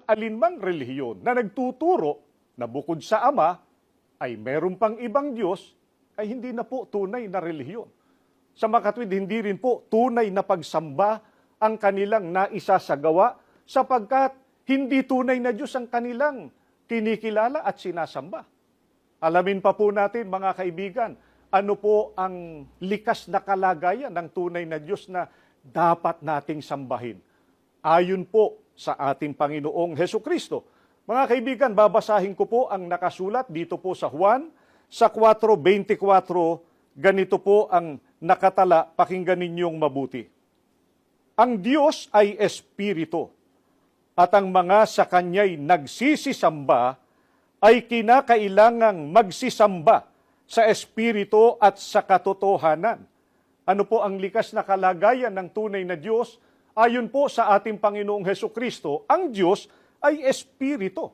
alinmang relihiyon na nagtuturo na bukod sa Ama ay meron pang ibang Diyos ay hindi na po tunay na relihiyon. Sa makatwid, hindi rin po tunay na pagsamba ang kanilang naisasagawa sapagkat hindi tunay na Diyos ang kanilang kinikilala at sinasamba. Alamin pa po natin mga kaibigan, ano po ang likas na kalagayan ng tunay na Diyos na dapat nating sambahin. Ayon po sa ating Panginoong Hesukristo. Mga kaibigan, babasahin ko po ang nakasulat dito po sa Juan, sa 4:24, ganito po ang nakatala, pakinggan ninyong mabuti. Ang Diyos ay Espiritu, at ang mga sa Kanya'y nagsisisamba ay kinakailangang magsisamba sa Espiritu at sa katotohanan. Ano po ang likas na kalagayan ng tunay na Diyos? Ayon po sa ating Panginoong Hesukristo, ang Diyos ay Espiritu.